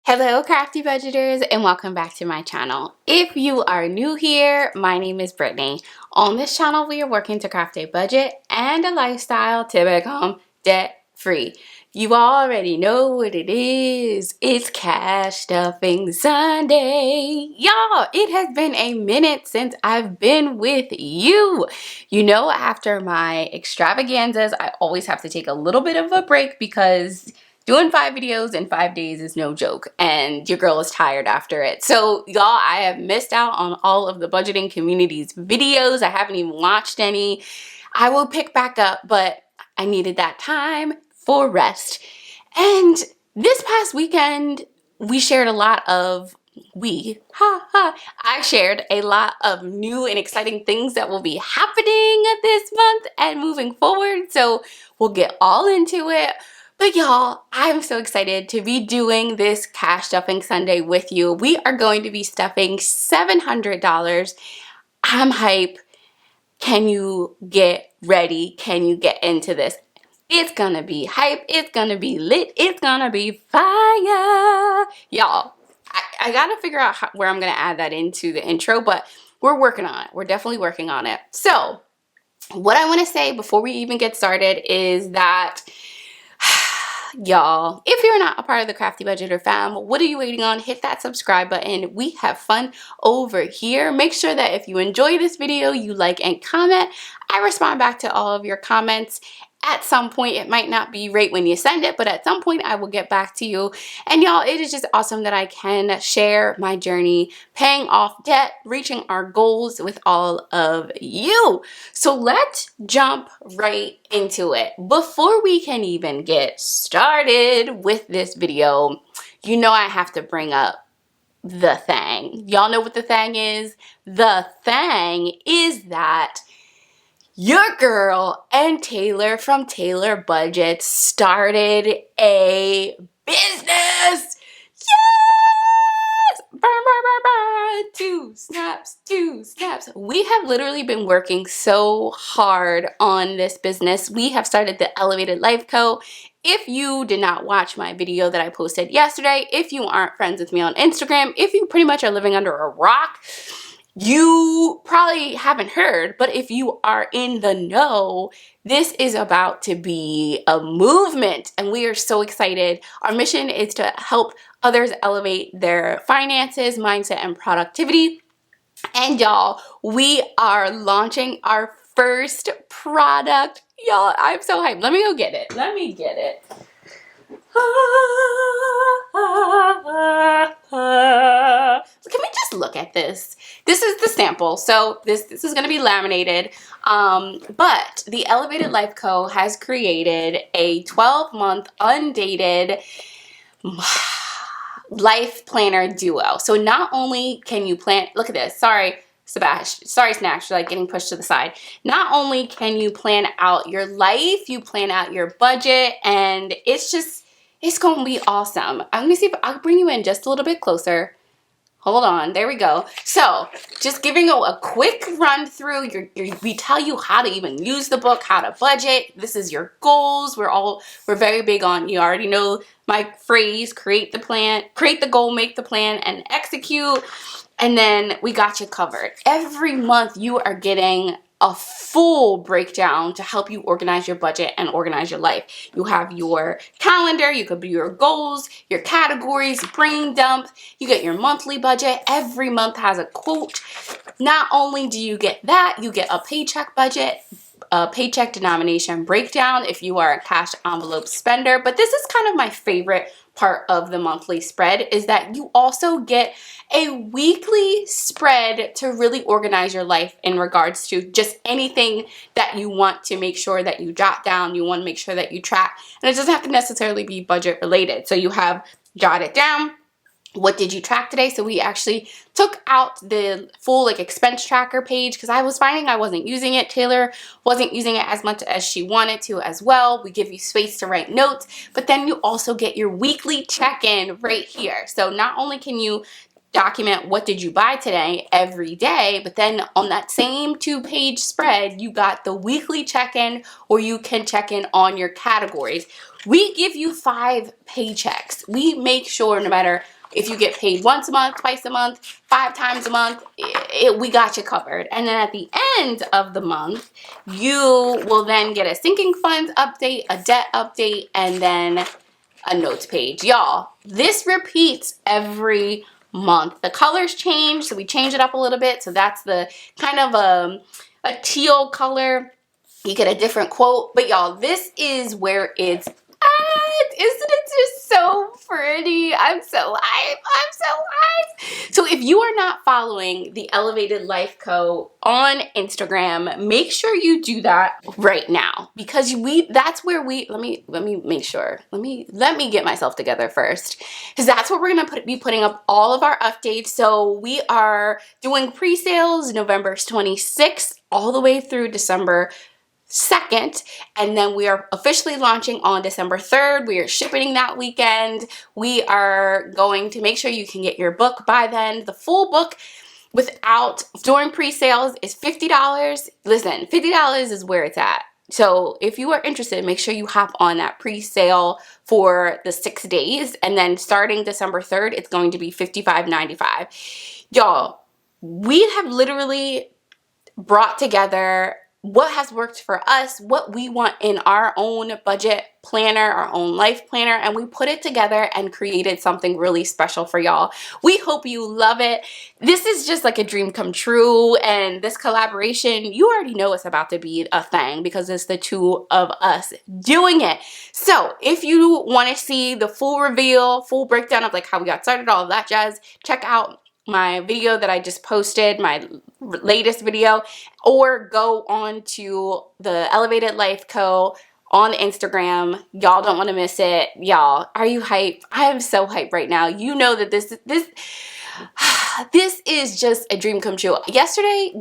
Hello Crafty Budgeters and welcome back to my channel. If you are new here, my name is Brittany. On this channel we are working to craft a budget and a lifestyle to become debt free. You already know what it is. It's Cash Stuffing Sunday. Y'all, it has been a minute since I've been with you. You know, after my extravaganzas, I always have to take a little bit of a break because doing 5 videos in 5 days is no joke, and your girl is tired after it. So y'all, I have missed out on all of the budgeting community's videos. I haven't even watched any. I will pick back up, but I needed that time for rest. And this past weekend, we shared a lot of I shared a lot of new and exciting things that will be happening this month and moving forward. So we'll get all into it. But y'all, I'm so excited to be doing this Cash Stuffing Sunday with you. We are going to be stuffing $700. I'm hype. Can you get ready? Can you get into this? It's gonna be hype. It's gonna be lit. It's gonna be fire. Y'all, I gotta figure out where I'm gonna add that into the intro, but we're working on it. We're definitely working on it. So what I wanna say before we even get started is that y'all, if you're not a part of the Crafty Budgeter fam, what are you waiting on? Hit that subscribe button. We have fun over here. Make sure that if you enjoy this video, you like and comment. I respond back to all of your comments. At some point, it might not be right when you send it, but at some point I will get back to you. And y'all, it is just awesome that I can share my journey, paying off debt, reaching our goals with all of you. So let's jump right into it. Before we can even get started with this video, you know I have to bring up the thing. Y'all know what the thing is? The thing is that your girl and Taylor from Taylor Budget started a business. Yes! Burn, burn, burn, burn. 2 snaps, 2 snaps. We have literally been working so hard on this business. We have started the Elevated Life Co. If you did not watch my video that I posted yesterday, if you aren't friends with me on Instagram, if you pretty much are living under a rock, you probably haven't heard, but if you are in the know, this is about to be a movement and we are so excited. Our mission is to help others elevate their finances, mindset, and productivity. And y'all, we are launching our first product. Y'all, I'm so hyped. Let me go get it. Let me get it. Can we just look at this? This is the sample. So this is going to be laminated. But the Elevated Life Co. has created a 12-month undated life planner duo. So not only can you plan, look at this. Sorry, Sebastian. Sorry, Snacks. You're like getting pushed to the side. Not only can you plan out your life, you plan out your budget, and it's going to be awesome. Let me see if I'll bring you in just a little bit closer. Hold on, there we go. So just giving a quick run through, we tell you how to even use the book, how to budget. This is your goals. We're very big on, you already know my phrase, create the plan, create the goal, make the plan, and execute. And then we got you covered. Every month you are getting a full breakdown to help you organize your budget and organize your life. You have your calendar, you could be your goals, your categories, brain dump, you get your monthly budget. Every month has a quote. Not only do you get that, you get a paycheck budget, a paycheck denomination breakdown if you are a cash envelope spender. But this is kind of my favorite part of the monthly spread, is that you also get a weekly spread to really organize your life in regards to just anything that you want to make sure that you jot down, you want to make sure that you track. And it doesn't have to necessarily be budget related. So you have jot it down. What did you track today? So we actually took out the full expense tracker page because I was finding I wasn't using it. Taylor wasn't using it as much as she wanted to as well. We give you space to write notes, but then you also get your weekly check-in right here. So not only can you document what did you buy today every day, but then on that same 2-page spread, you got the weekly check-in, or you can check in on your categories. We give you 5 paychecks. We make sure no matter If you get paid once a month, twice a month, 5 times a month, we got you covered. And then at the end of the month, you will then get a sinking funds update, a debt update, and then a notes page. Y'all, this repeats every month. The colors change, so we change it up a little bit. So that's the kind of a teal color. You get a different quote, but y'all, this is where it's at. Isn't it just so pretty? I'm so hyped. I'm so hyped. So if you are not following the Elevated Life Co. on Instagram, make sure you do that right now, because that's where let me make sure. Let me get myself together first, because that's where we're gonna be putting up all of our updates. So we are doing pre-sales November 26th all the way through December 2nd, and then we are officially launching on December 3rd. We are shipping that weekend. We are going to make sure you can get your book by then. The full book during pre-sales is $50. Listen, $50 is where it's at. So if you are interested, make sure you hop on that pre-sale for the 6 days, and then starting December 3rd, it's going to be $55.95. Y'all, we have literally brought together what has worked for us, what we want in our own budget planner, our own life planner, and we put it together and created something really special for y'all. We hope you love it. This is just like a dream come true, and this collaboration, you already know it's about to be a thing because it's the two of us doing it. So if you want to see the full reveal, full breakdown of like how we got started, all of that jazz, check out my video that I just posted, my latest video, or go on to the Elevated Life Co. on Instagram. Y'all don't want to miss it. Y'all, are you hyped? I am so hyped right now. You know that this is just a dream come true. Yesterday,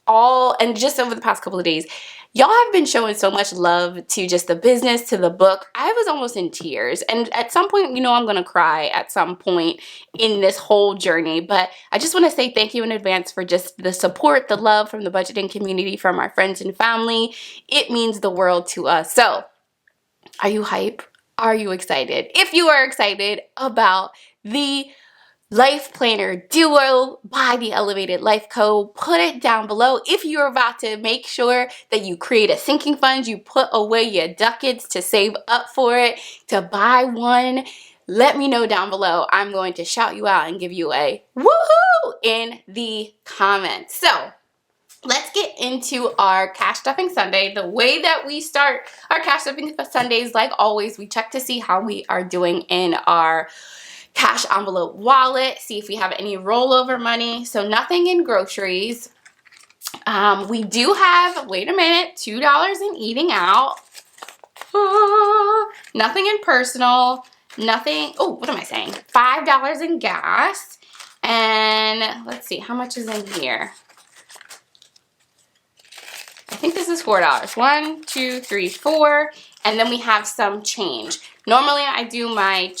and just over the past couple of days, y'all have been showing so much love to just the business, to the book. I was almost in tears. And at some point, I'm going to cry at some point in this whole journey. But I just want to say thank you in advance for just the support, the love from the budgeting community, from our friends and family. It means the world to us. So, are you hype? Are you excited? If you are excited about the Life Planner Duo by the Elevated Life Co., put it down below. If you're about to make sure that you create a sinking fund, you put away your ducats to save up for it, to buy one, let me know down below. I'm going to shout you out and give you a woohoo in the comments. So let's get into our Cash Stuffing Sunday. The way that we start our Cash Stuffing Sundays, like always, we check to see how we are doing in our cash envelope wallet, see if we have any rollover money. So nothing in groceries. We do have, wait a minute, $2 in eating out. Nothing in personal. Nothing, what am I saying? $5 in gas. And let's see, how much is in here? I think this is $4. 1, 2, 3, 4. And then we have some change. Normally I do my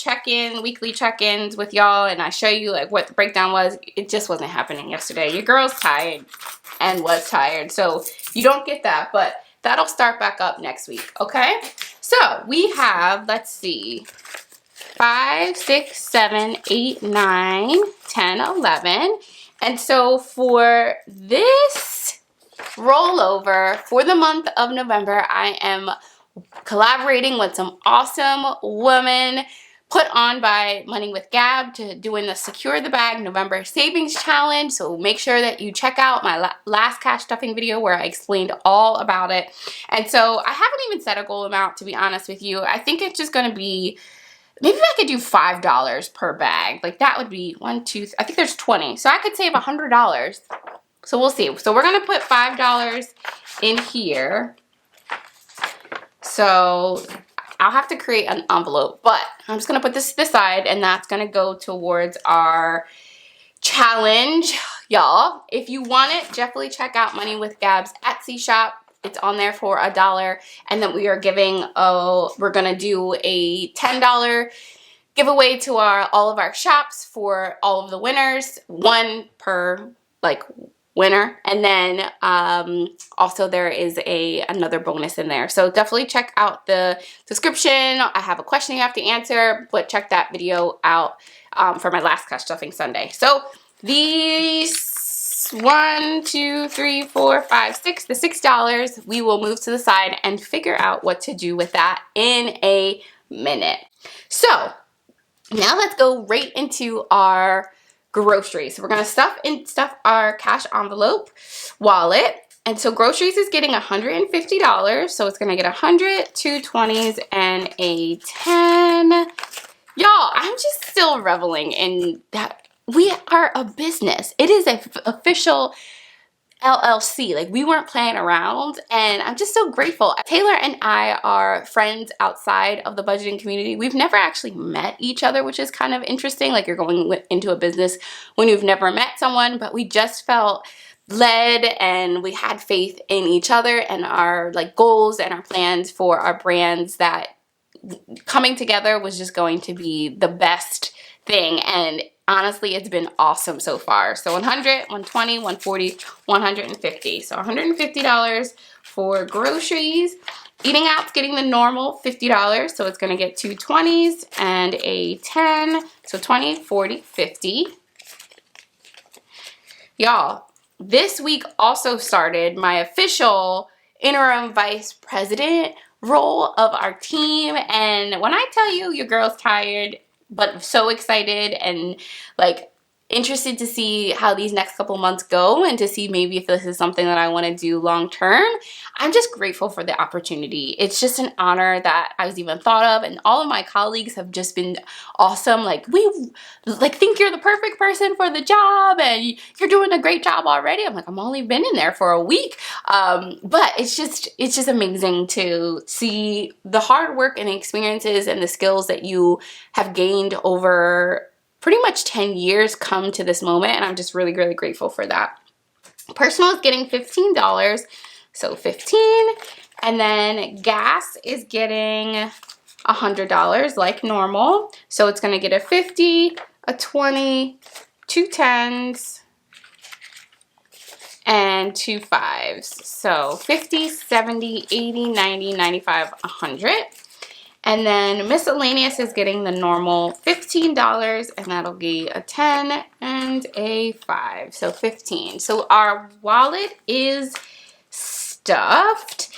weekly check-ins with y'all, and I show you like what the breakdown was. It just wasn't happening yesterday. Your girl's tired and was tired, so you don't get that, but that'll start back up next week, okay? So we have, let's see, 5, 6, 7, 8, 9, 10, 11. And so for this rollover for the month of November, I am collaborating with some awesome women put on by Money with Gab to doing the Secure the Bag November Savings Challenge. So make sure that you check out my last cash stuffing video where I explained all about it. And so I haven't even set a goal amount, to be honest with you. I think it's just going to be, maybe I could do $5 per bag. Like that would be 1, 2, I think there's 20. So I could save $100. So we'll see. So we're going to put $5 in here. So I'll have to create an envelope, but I'm just going to put this to the side, and that's going to go towards our challenge. Y'all, if you want it, definitely check out Money with Gab's Etsy shop. It's on there for $1. And then we are giving, we're going to do a $10 giveaway to all of our shops for all of the winners. One per, winner. And then also there is another bonus in there. So definitely check out the description. I have a question you have to answer, but check that video out for my last Cash Stuffing Sunday. So these 1, 2, 3, 4, 5, 6, the $6, we will move to the side and figure out what to do with that in a minute. So now let's go right into our groceries. So we're gonna stuff our cash envelope wallet. And so groceries is getting $150. So it's gonna get 100, 2 20s, and a 10. Y'all, I'm just still reveling in that we are a business. It is an official LLC. Like, we weren't playing around, and I'm just so grateful. Taylor and I are friends outside of the budgeting community. We've never actually met each other, which is kind of interesting. Like, you're going into a business when you've never met someone, but we just felt led and we had faith in each other and our like goals and our plans for our brands, that coming together was just going to be the best thing. And honestly, it's been awesome so far. So 100, 120, 140, 150. So $150 for groceries. Eating out's getting the normal $50. So it's gonna get 2 20s and a 10. So 20, 40, 50. Y'all, this week also started my official interim vice president role of our team. And when I tell you, your girl's tired, but so excited and like interested to see how these next couple months go and to see maybe if this is something that I want to do long term. I'm just grateful for the opportunity. It's just an honor that I was even thought of, and all of my colleagues have just been awesome. Like, we like think you're the perfect person for the job and you're doing a great job already. I'm like, I'm only been in there for a week. But it's just amazing to see the hard work and experiences and the skills that you have gained over pretty much 10 years come to this moment, and I'm just really, really grateful for that. Personal is getting $15, so 15, and then gas is getting $100 like normal, so it's gonna get a 50, a 20, 2 10s, and 2 5s. So 50, 70, 80, 90, 95, 100. And then miscellaneous is getting the normal $15, and that'll be a 10 and a 5, so 15. So our wallet is stuffed.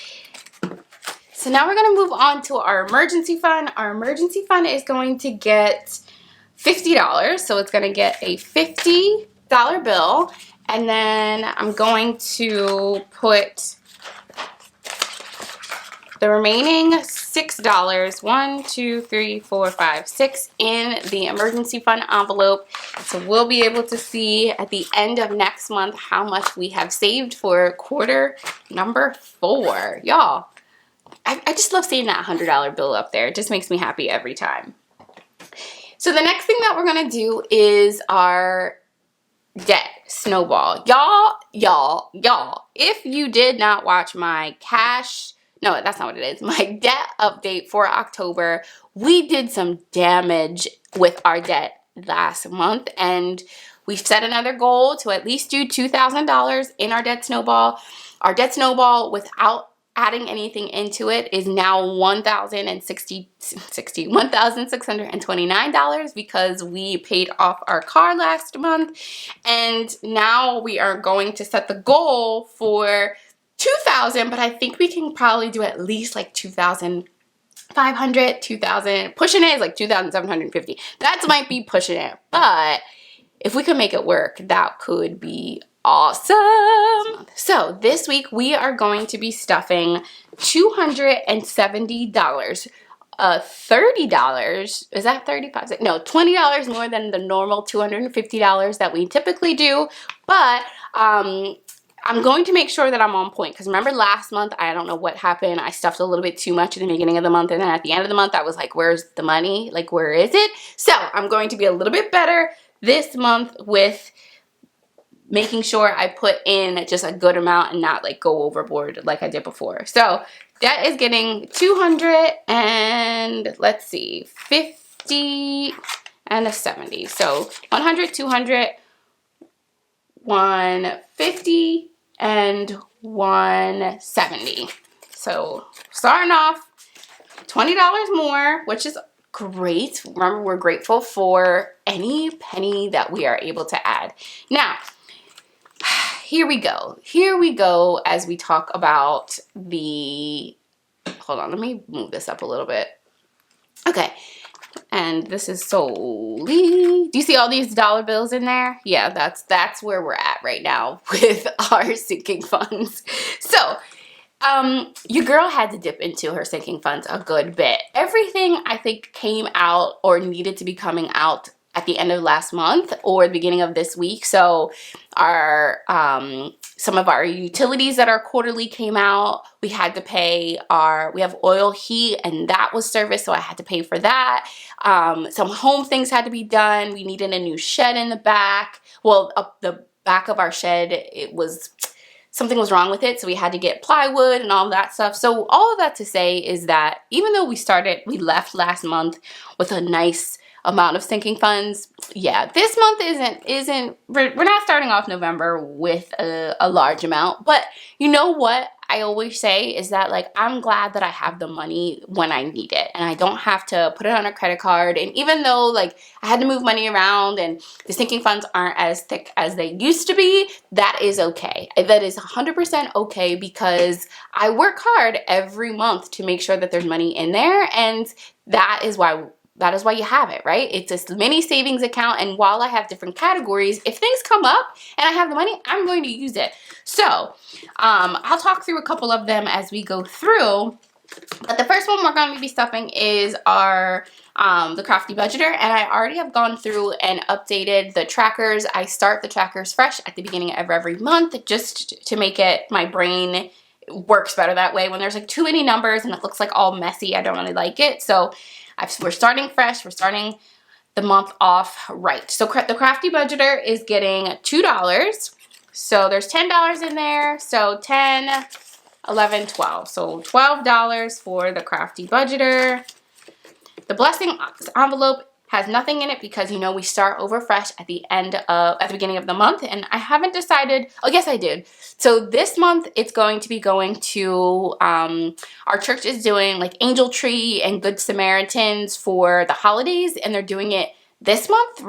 So now we're gonna move on to our emergency fund. Our emergency fund is going to get $50, so it's gonna get a $50 bill, and then I'm going to put the remaining $6, 1, 2, 3, 4, 5, 6 in the emergency fund envelope. So we'll be able to see at the end of next month how much we have saved for quarter number 4. Y'all, I just love seeing that $100 bill up there. It just makes me happy every time. So the next thing that we're gonna do is our debt snowball. Y'all, if you did not watch my no, that's not what it is. My debt update for October. We did some damage with our debt last month, and we've set another goal to at least do $2,000 in our debt snowball. Our debt snowball, without adding anything into it, is now $1,629 because we paid off our car last month, and now we are going to set the goal for $2,000, but I think we can probably do at least like $2,500, $2,000. Pushing it is like $2,750. That might be pushing it, but if we could make it work, that could be awesome. So this week we are going to be stuffing $270. $30, is that 35? No, $20 more than the normal $250 that we typically do, but I'm going to make sure that I'm on point, because remember last month, I don't know what happened. I stuffed a little bit too much at the beginning of the month, and then at the end of the month, I was like, where's the money? Like, where is it? So I'm going to be a little bit better this month with making sure I put in just a good amount and not like go overboard like I did before. So that is getting 200 and let's see, 50 and a 70. So 100, 200, 150, and 170. So starting off $20 more, which is great. Remember, we're grateful for any penny that we are able to add. Now, here we go. Here we go as we talk about the, hold on, let me move this up a little bit. Okay. And this is solely, do you see all these dollar bills in there? Yeah, that's where we're at right now with our sinking funds. So, your girl had to dip into her sinking funds a good bit. Everything I think came out or needed to be coming out at the end of last month or the beginning of this week. So our some of our utilities that are quarterly came out. We had to pay we have oil, heat, and that was serviced, so I had to pay for that. Some home things had to be done. We needed a new shed in the back. Well, up the back of our shed, something was wrong with it, so we had to get plywood and all of that stuff. So all of that to say is that even though we left last month with a nice amount of sinking funds, yeah, this month we're not starting off November with a large amount. But you know what I always say is that, like, I'm glad that I have the money when I need it and I don't have to put it on a credit card. And even though, like, I had to move money around and the sinking funds aren't as thick as they used to be, that is okay. That is 100% okay, because I work hard every month to make sure that there's money in there, and that is why you have it, right? It's a mini savings account, and while I have different categories, if things come up and I have the money, I'm going to use it. So I'll talk through a couple of them as we go through. But the first one we're going to be stuffing is our the Crafty Budgeter, and I already have gone through and updated the trackers. I start the trackers fresh at the beginning of every month just to make it, my brain works better that way. When there's like too many numbers and it looks like all messy, I don't really like it. So we're starting fresh. We're starting the month off right. So the Crafty Budgeter is getting $2. So there's $10 in there. So 10, 11, 12. So $12 for the Crafty Budgeter. The Blessing envelope has nothing in it because, you know, we start over fresh at the beginning of the month, and I haven't decided. Oh, yes, I did. So this month it's going to be going to, our church is doing like Angel Tree and Good Samaritans for the holidays, and they're doing it this month,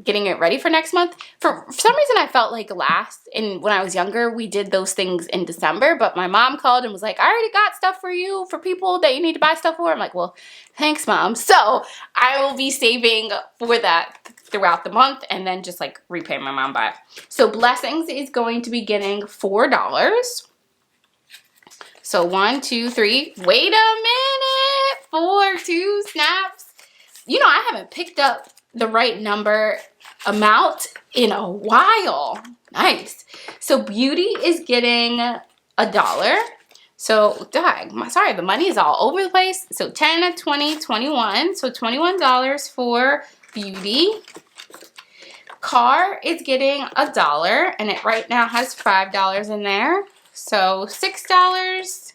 getting it ready for next month. For some reason, I felt like when I was younger, we did those things in December, but my mom called and was like, I already got stuff for you, for people that you need to buy stuff for. I'm like, well, thanks, Mom. So I will be saving for that throughout the month and then just like repay my mom back. So Blessings is going to be getting $4. So 1, 2, 3. Wait a minute. 4, 2 snaps. You know, I haven't picked up the right amount in a while. Nice. So Beauty is getting $1. So, sorry, the money is all over the place. So 10, 20, 21. So $21 for Beauty. Car is getting $1, and it right now has $5 in there. So $6.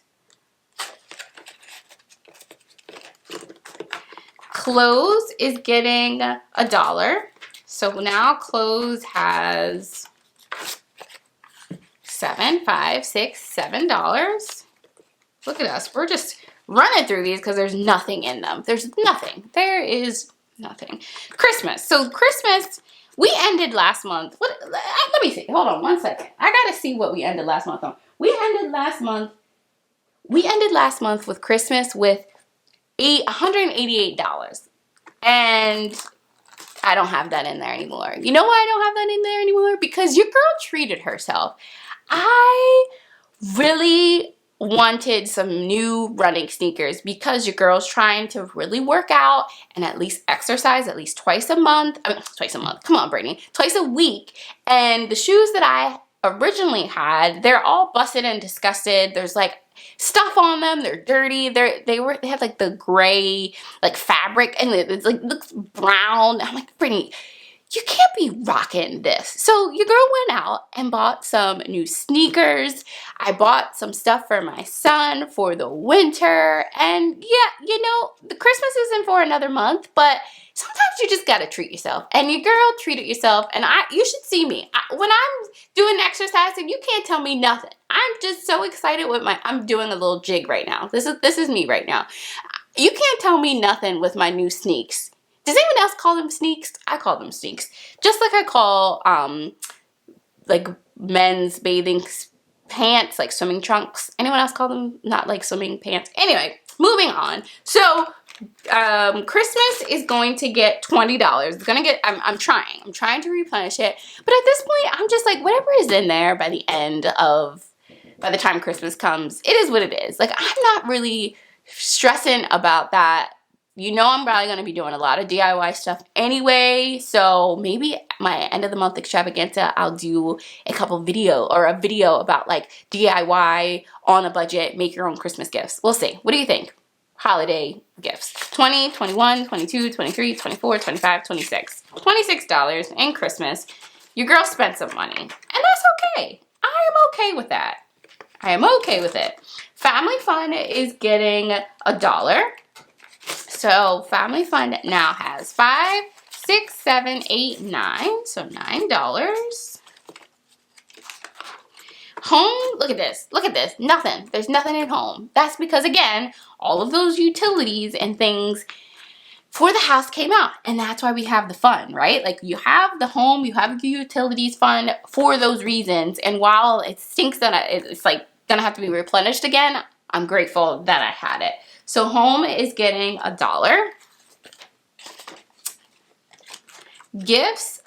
Clothes is getting $1. So now Clothes has $7, $5, $6, $7. Look at us. We're just running through these because there's nothing in them. There's nothing. There is nothing. Christmas. So Christmas, we ended last month. Let me see. Hold on 1 second. I got to see what we ended last month on. We ended last month with Christmas with $188. And I don't have that in there anymore. You know why I don't have that in there anymore? Because your girl treated herself. I really wanted some new running sneakers because your girl's trying to really work out and at least exercise at least twice a month. Come on, Brittany. Twice a week. And the shoes that I originally had, they're all busted and disgusted. There's like stuff on them. They're dirty. They had like the gray like fabric, and it's like looks brown. I'm like, Brittany, you can't be rocking this. So your girl went out and bought some new sneakers. I bought some stuff for my son for the winter. And yeah, you know, the Christmas isn't for another month, but sometimes you just gotta treat yourself. And your girl treated yourself. And you should see me. When I'm doing exercise, and you can't tell me nothing. I'm just so excited with I'm doing a little jig right now. This is me right now. You can't tell me nothing with my new sneaks. Does anyone else call them sneaks? I call them sneaks. Just like I call like men's bathing pants, like swimming trunks. Anyone else call them not like swimming pants? Anyway, moving on. So Christmas is going to get $20. It's gonna get, I'm trying to replenish it. But at this point, I'm just like, whatever is in there by the time Christmas comes, it is what it is. Like, I'm not really stressing about that. You know, I'm probably going to be doing a lot of DIY stuff anyway, so maybe my end of the month extravaganza, I'll do a video about like DIY on a budget, make your own Christmas gifts. We'll see. What do you think? Holiday gifts. 20, 21, 22, 23, 24, 25, 26. $26 in Christmas. Your girl spent some money, and that's okay. I am okay with that. I am okay with it. Family Fun is getting $1. So Family Fun now has 5, 6, 7, 8, 9. So $9. Home, look at this. Look at this. Nothing. There's nothing at home. That's because, again, all of those utilities and things for the house came out. And that's why we have the fund, right? Like, you have the home, you have the utilities fund for those reasons. And while it stinks that it's like gonna have to be replenished again, I'm grateful that I had it. So home is getting $1. Gifts,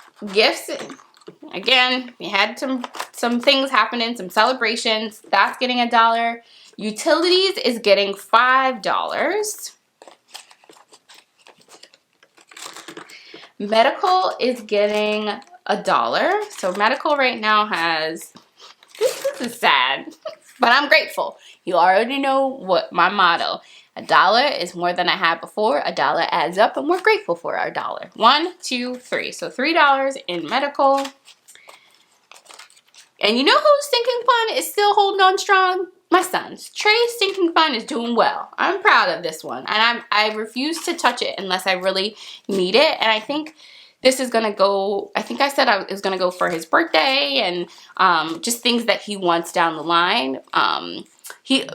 again, we had some things happening, some celebrations. That's getting $1. Utilities is getting $5. Medical is getting $1. So medical right now has, this is sad, but I'm grateful. You already know what my motto. $1 is more than I had before. $1 adds up, and we're grateful for our dollar. 1, 2, 3. So $3 in medical. And you know whose sinking fund is still holding on strong? My son's. Trey's sinking fund is doing well. I'm proud of this one. And I refuse to touch it unless I really need it. And I think this is going to go, I think I said it was going to go for his birthday and just things that he wants down the line.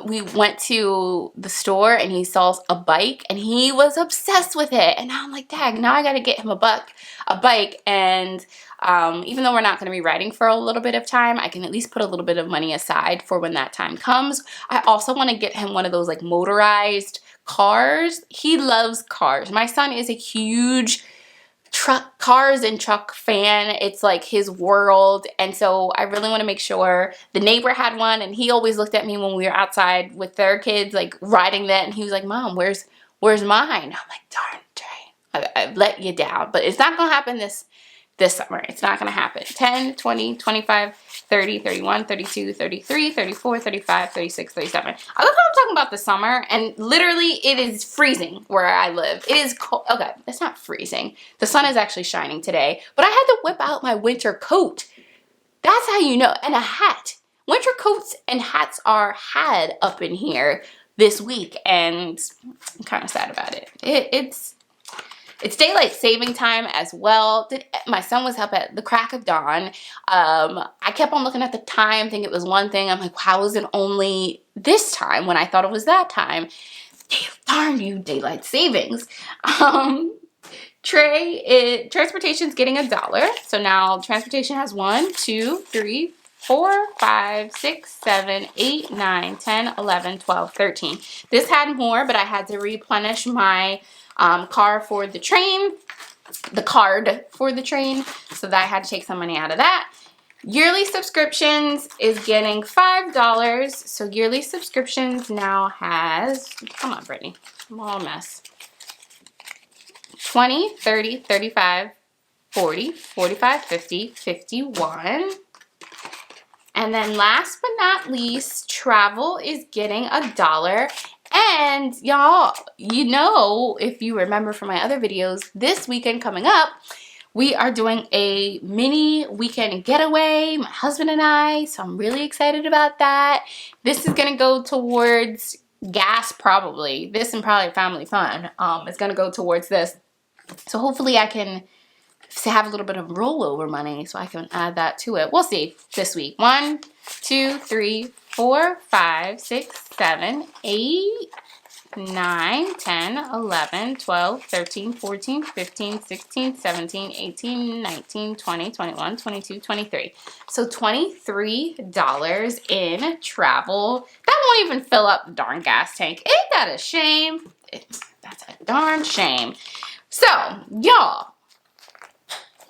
We went to the store and he saw a bike and he was obsessed with it. And now I'm like, Dad, now I got to get him a bike. And even though we're not going to be riding for a little bit of time, I can at least put a little bit of money aside for when that time comes. I also want to get him one of those like motorized cars. He loves cars. My son is a huge cars and truck fan. It's like his world. And so I really want to make sure. The neighbor had one and he always looked at me when we were outside with their kids like riding that, and he was like, Mom, where's mine? I'm like, darn, Trey, I've let you down. But it's not gonna happen this summer. It's not gonna happen. 10, 20, 25, 30, 31, 32, 33, 34, 35, 36, 37. I love how I'm talking about the summer, and literally it is freezing where I live. It is cold. Okay, it's not freezing. The sun is actually shining today, but I had to whip out my winter coat. That's how you know. And a hat. Winter coats and hats are had up in here this week, and I'm kind of sad about it. It's daylight saving time as well. My son was up at the crack of dawn. I kept on looking at the time, thinking it was one thing. I'm like, how is it only this time when I thought it was that time? Darn you, daylight savings. Transportation's getting $1. So now transportation has 1, 2, 3, 4, 5, 6, 7, 8, 9, 10, 11, 12, 13. This had more, but I had to replenish my card for the train, so that I had to take some money out of that. Yearly subscriptions is getting $5. So yearly subscriptions now has, come on, Brittany, I'm all a mess. 20, 30, 35, 40, 45, 50, 51. And then last but not least, travel is getting $1. And y'all, you know, if you remember from my other videos, this weekend coming up, We are doing a mini weekend getaway, my husband and I, so I'm really excited about that. This is gonna go towards gas probably. This and probably family fun. It's gonna go towards this. So hopefully I can have a little bit of rollover money so I can add that to it. We'll see this week. 1, 2, 3, 4, 5, 6, 7, 8, 9, 10, 11, 12, 13, 14, 15, 16, 17, 18, 19, 20, 21, 22, 23. So $23 in travel. That won't even fill up the darn gas tank. Ain't that a shame? That's a darn shame. So, y'all,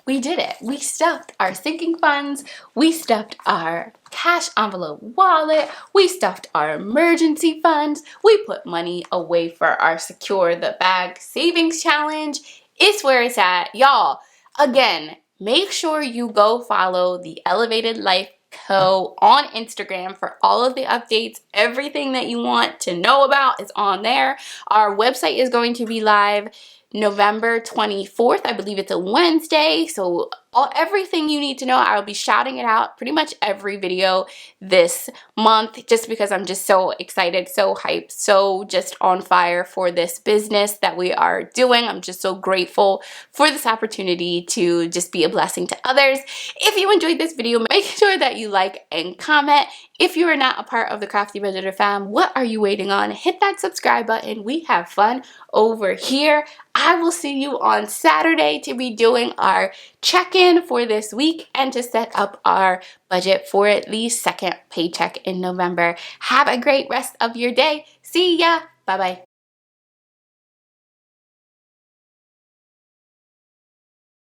we did it. We stuffed our sinking funds. We stuffed our cash envelope wallet. We stuffed our emergency funds. We put money away for our Secure the Bag Savings Challenge. It's where it's at. Y'all, again, make sure you go follow the Elevated Life Co. on Instagram for all of the updates. Everything that you want to know about is on there. Our website is going to be live November 24th. I believe it's a Wednesday. So everything you need to know, I'll be shouting it out pretty much every video this month, just because I'm just so excited, so hyped, so just on fire for this business that we are doing. I'm just so grateful for this opportunity to just be a blessing to others. If you enjoyed this video, make sure that you like and comment. If you are not a part of the Crafty Budgeter fam, what are you waiting on? Hit that subscribe button. We have fun over here. I will see you on Saturday to be doing our check-in for this week and to set up our budget for the second paycheck in November. Have a great rest of your day. See ya. Bye-bye.